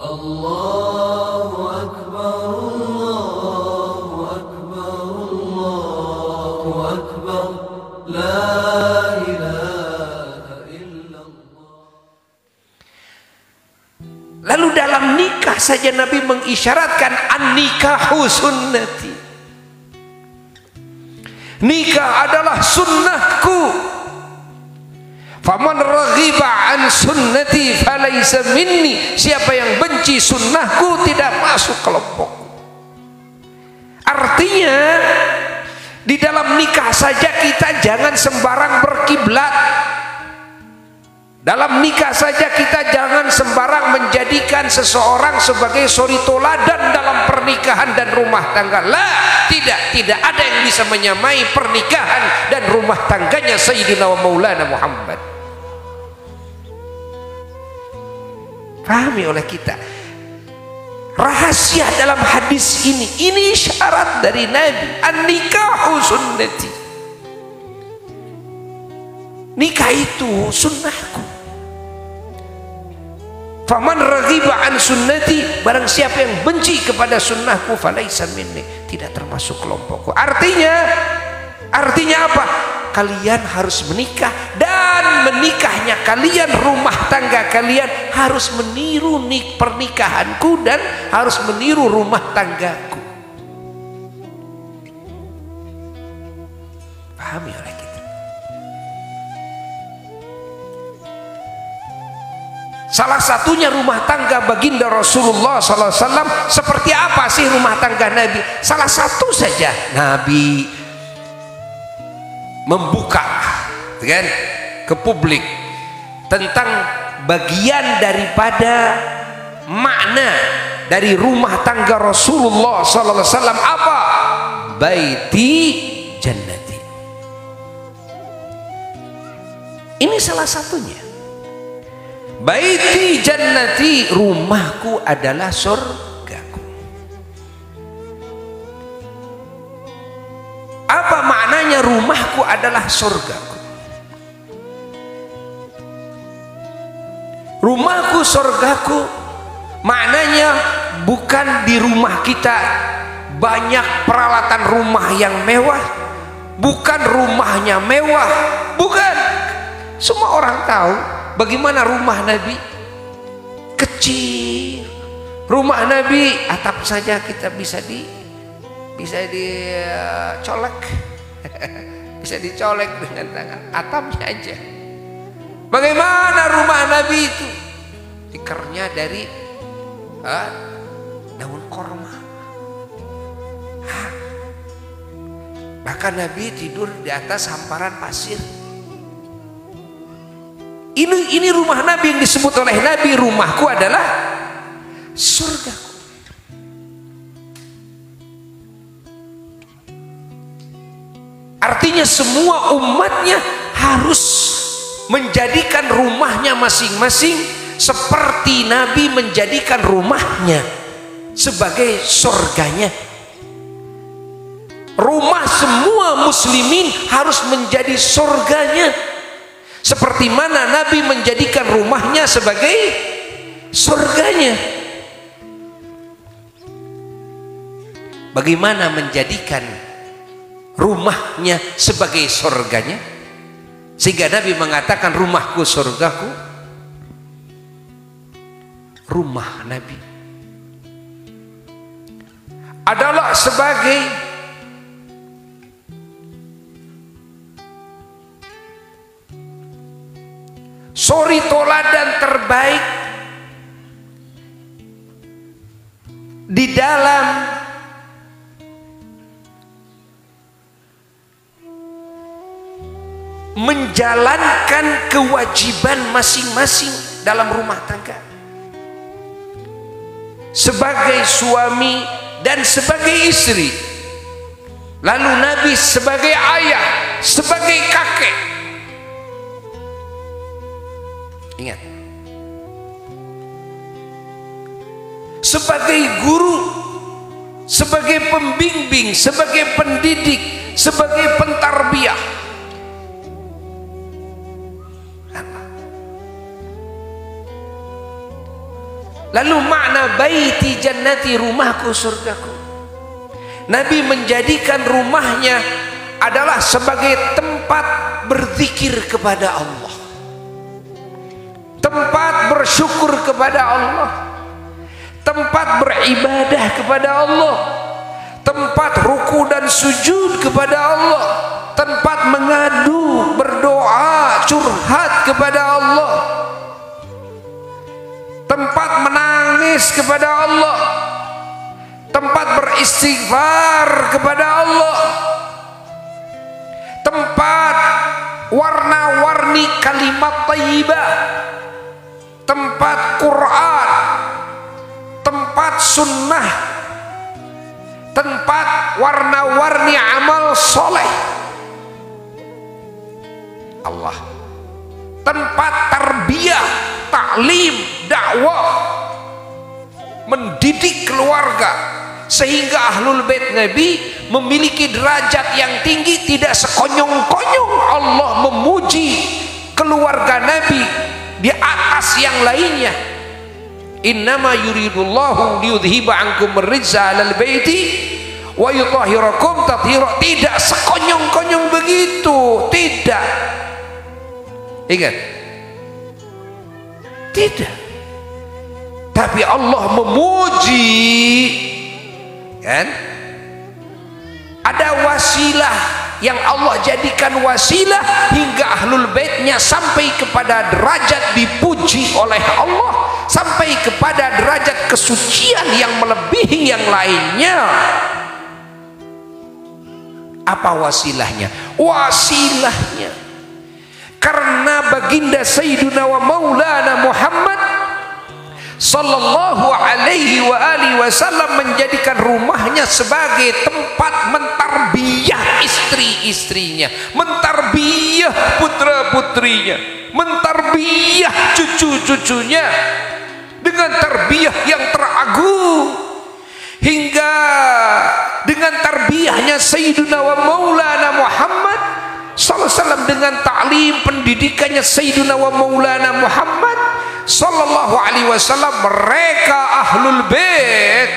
Allahu Akbar, Allahu Akbar, Allahu Akbar, la ilaha illallah. Lalu dalam nikah saja Nabi mengisyaratkan an-nikahu sunnati. Nikah adalah sunnahku. Faman raghiba an sunnati falaysa minni. Siapa yang benci sunnahku tidak masuk kelompokku. Artinya di dalam nikah saja kita jangan sembarang berkiblat. Dalam nikah saja kita jangan sembarang menjadikan seseorang sebagai suri toladan dalam pernikahan dan rumah tangga. Lah, tidak ada yang bisa menyamai pernikahan dan rumah tangganya Sayyidina wa Maulana Muhammad. Pahami oleh kita rahasia dalam hadis ini syarat dari Nabi, an-nikahu sunnati. Nikah itu sunnahku. Faman raghiba an sunnati, barang siapa yang benci kepada sunnahku falaisa minni, tidak termasuk kelompokku. Artinya apa? Kalian harus menikah, dan menikahnya kalian, rumah tangga kalian harus meniru pernikahanku dan harus meniru rumah tanggaku. Pahami oleh kita. Salah satunya rumah tangga baginda Rasulullah SAW. Seperti apa sih rumah tangga Nabi? Salah satu saja, Nabi membuka kan, ke publik tentang bagian daripada makna dari rumah tangga Rasulullah SAW. Apa? Baiti jannati. Ini salah satunya. Baiti jannati, rumahku adalah surgaku. Apa maknanya rumahku adalah surgaku? Rumahku surgaku maknanya bukan di rumah kita banyak peralatan rumah yang mewah, bukan rumahnya mewah, bukan. Semua orang tahu bagaimana rumah Nabi kecil. Rumah Nabi atap saja kita bisa dicolek. Bisa dicolek dengan tangan, atapnya aja. Bagaimana rumah Nabi itu? Tikernya dari daun korma. Bahkan Nabi tidur di atas hamparan pasir. Ini rumah Nabi yang disebut oleh Nabi, rumahku adalah surgaku. Artinya semua umatnya harus menjadikan rumahnya masing-masing seperti Nabi menjadikan rumahnya sebagai surganya. Rumah semua muslimin harus menjadi surganya, seperti mana Nabi menjadikan rumahnya sebagai surganya. Bagaimana menjadikan rumahnya sebagai surganya? Sehingga Nabi mengatakan rumahku surgaku. Rumah Nabi adalah sebagai suri toladan terbaik di dalam menjalankan kewajiban masing-masing dalam rumah tangga, sebagai suami dan sebagai istri. Lalu Nabi sebagai ayah, sebagai kakek. Ingat, sebagai guru, sebagai pembimbing, sebagai pendidik, sebagai pentarbiyah. Lalu makna baiti jannati, rumahku surgaku. Nabi menjadikan rumahnya adalah sebagai tempat berzikir kepada Allah, tempat bersyukur kepada Allah, tempat beribadah kepada Allah, tempat ruku dan sujud kepada Allah, tempat mengadu, berdoa, curhat kepada Allah, tempat menangis kepada Allah, tempat beristighfar kepada Allah, tempat warna-warni kalimat thayyibah, tempat Quran, tempat sunnah, tempat warna-warni amal soleh Allah, tempat tarbiyah, taklim, dakwah, mendidik keluarga, sehingga ahlul bait Nabi memiliki derajat yang tinggi. Tidak sekonyong-konyong Allah memuji keluarga Nabi di atas yang lainnya. Innama yuridullahu liyudhiba ankum ar-rijsa 'alal baiti wa yutahhirakum tathira. Tidak sekonyong-konyong begitu, tidak. Ingat, tidak. Tapi Allah memuji, kan? Ada wasilah yang Allah jadikan wasilah hingga ahlul baitnya sampai kepada derajat dipuji oleh Allah, sampai kepada derajat kesucian yang melebihi yang lainnya. Apa wasilahnya? Wasilahnya karena baginda Sayyiduna wa Maulana Muhammad sallallahu alaihi wa alihi wasallam menjadikan rumahnya sebagai tempat mentarbiyah istri-istrinya, mentarbiyah putra-putrinya, mentarbiyah cucu-cucunya dengan tarbiyah yang teragung, hingga dengan tarbiyahnya Sayyiduna wa Maulana Muhammad sallallahu alaihi wasallam, dengan ta'lim pendidikannya Sayyiduna wa Maulana Muhammad sallallahu alaihi wasallam, mereka ahlul bait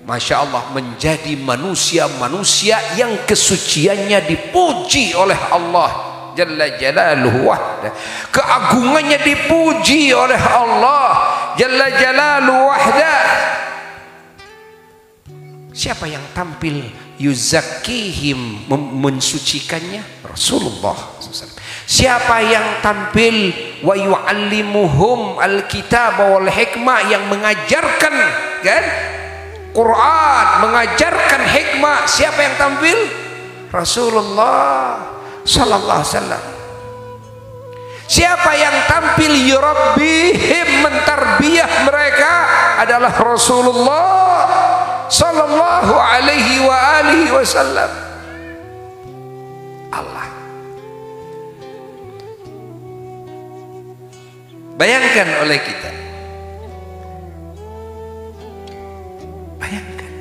masya Allah menjadi manusia-manusia yang kesuciannya dipuji oleh Allah Jalla Jalaluhu wahda, keagungannya dipuji oleh Allah Jalla Jalaluhu wahda. Siapa yang tampil yuzakkihim, mensucikannya? Rasulullah SAW. Siapa yang tampil wa yu'allimuhum alkitab wal hikmah, yang mengajarkan, kan, Quran, mengajarkan hikmah? Siapa yang tampil? Rasulullah sallallahu alaihi wasallam. Siapa yang tampil yurabbihim, mentarbiyah mereka? Adalah Rasulullah sallallahu alaihi wa alihi wasallam. Allah. Bayangkan oleh kita, bayangkan,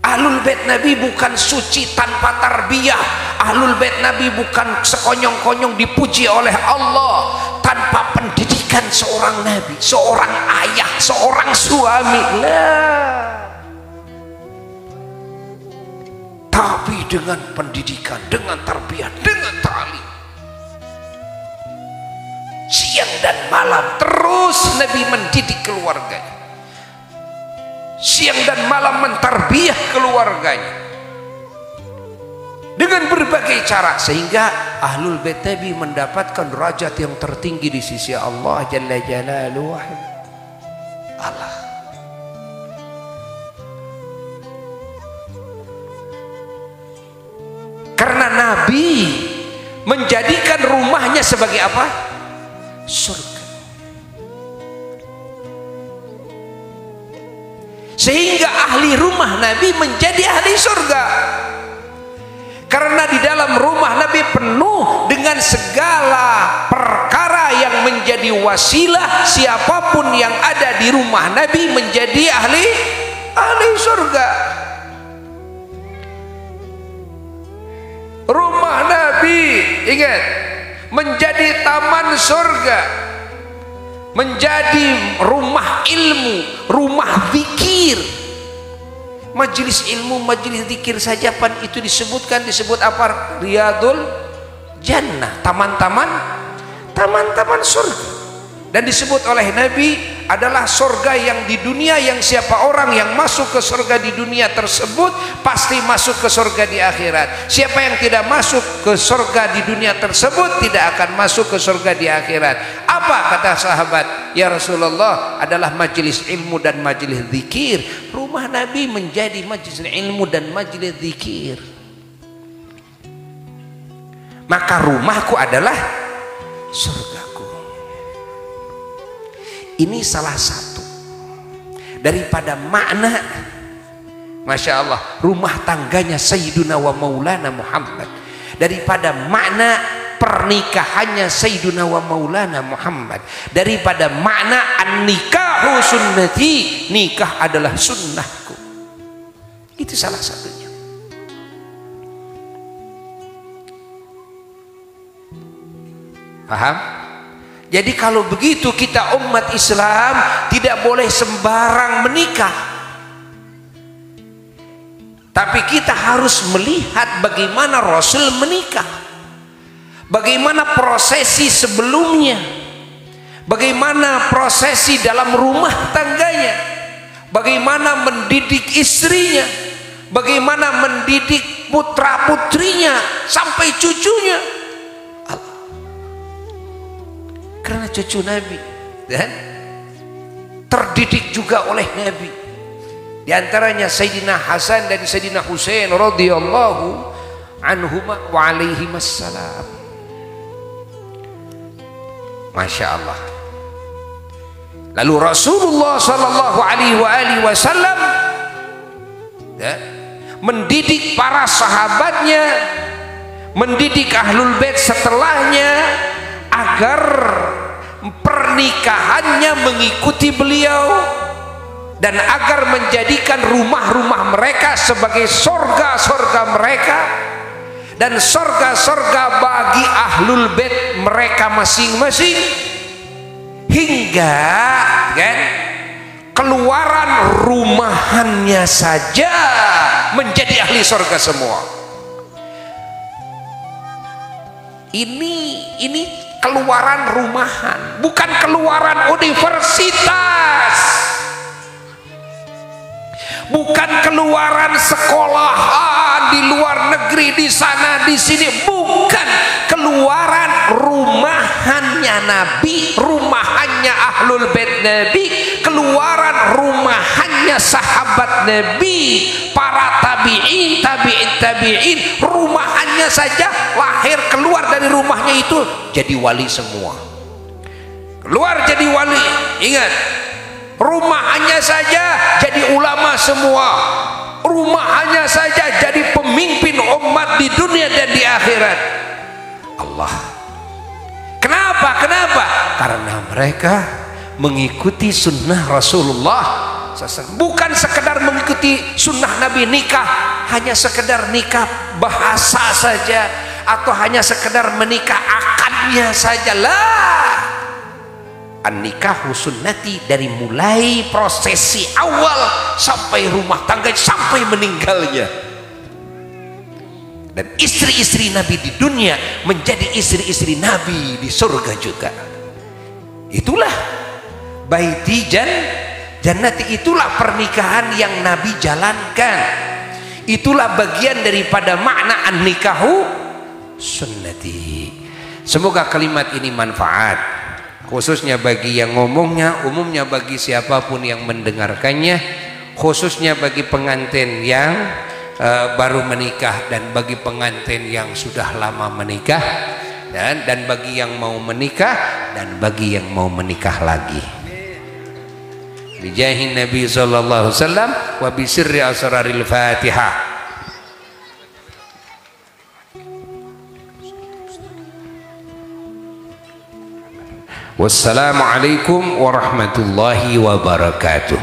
ahlul bait Nabi bukan suci tanpa tarbiyah. Ahlul bait Nabi bukan sekonyong-konyong dipuji oleh Allah tanpa pendidikan seorang nabi, seorang ayah, seorang suami. Lah, tapi dengan pendidikan, dengan tarbiyah, dengan ta'lim, siang dan malam terus Nabi mendidik keluarganya, siang dan malam mentarbiyah keluarganya dengan berbagai cara, sehingga ahlul bait Nabi mendapatkan derajat yang tertinggi di sisi Allah Jalla Jalaluhu. Allah. Karena Nabi menjadikan rumahnya sebagai apa? Surga. Sehingga ahli rumah Nabi menjadi ahli surga. Karena di dalam rumah Nabi penuh dengan segala perkara yang menjadi wasilah siapapun yang ada di rumah Nabi menjadi ahli surga. Rumah Nabi, ingat, menjadi taman surga, menjadi rumah ilmu, rumah zikir. Majelis ilmu, majelis zikir saja pan itu disebut apa? Riyadul Jannah, taman-taman surga. Dan disebut oleh Nabi adalah surga yang di dunia, yang siapa orang yang masuk ke surga di dunia tersebut pasti masuk ke surga di akhirat. Siapa yang tidak masuk ke surga di dunia tersebut tidak akan masuk ke surga di akhirat. Apa kata sahabat? Ya Rasulullah, adalah majelis ilmu dan majelis zikir. Rumah Nabi menjadi majelis ilmu dan majelis zikir. Maka rumahku adalah surgaku. Ini salah satu daripada makna, Masya Allah, rumah tangganya Sayyiduna wa Maulana Muhammad, daripada makna pernikahannya Sayyiduna wa Maulana Muhammad, daripada makna an-nikahu sunnati, nikah adalah sunnahku. Itu salah satunya. Paham? Jadi kalau begitu kita umat Islam tidak boleh sembarang menikah, tapi kita harus melihat bagaimana Rasul menikah, bagaimana prosesi sebelumnya, bagaimana prosesi dalam rumah tangganya, bagaimana mendidik istrinya, bagaimana mendidik putra putrinya sampai cucunya. Karena cucu Nabi dan terdidik juga oleh Nabi. Di antaranya Sayyidina Hasan dan Sayyidina Husain radhiyallahu anhuma wa alaihimassalam. Masya Allah. Lalu Rasulullah sallallahu alaihi wasallam mendidik para sahabatnya, mendidik ahlul bait setelahnya agar pernikahannya mengikuti beliau dan agar menjadikan rumah-rumah mereka sebagai surga-surga mereka dan surga-surga bagi ahlul bait mereka masing-masing, hingga kan keluaran rumahannya saja menjadi ahli surga semua. Ini keluaran rumahan, bukan keluaran universitas, bukan keluaran sekolahan di luar negeri, di sana di sini, bukan. Keluaran rumahannya Nabi, rumahannya ahlul bait Nabi, keluaran rumahannya sahabat Nabi, para tabi'in, tabi'in, rumahannya saja lahir keluar dari rumahnya itu jadi wali semua. Keluar jadi wali. Ingat, rumahannya saja jadi ulama semua, rumahannya saja jadi pemimpin umat di dunia dan di akhirat. Allah. Kenapa? Karena mereka mengikuti sunnah Rasulullah. Bukan sekedar mengikuti sunnah Nabi nikah, hanya sekedar nikah bahasa saja, atau hanya sekedar menikah akadnya saja. Lah, an-nikahu sunnati, dari mulai prosesi awal sampai rumah tangga sampai meninggalnya. Dan istri-istri Nabi di dunia menjadi istri-istri Nabi di surga juga. Itulah baiti jannati, itulah pernikahan yang Nabi jalankan. Itulah bagian daripada makna an-nikahu sunnati. Semoga kalimat ini manfaat, khususnya bagi yang ngomongnya, umumnya bagi siapapun yang mendengarkannya, khususnya bagi pengantin yang baru menikah dan bagi pengantin yang sudah lama menikah, dan bagi yang mau menikah dan bagi yang mau menikah lagi. Bijahin Nabi sallallahu alaihi wasallam wa bi sirri asraril Fatihah. Wassalamualaikum warahmatullahi wabarakatuh.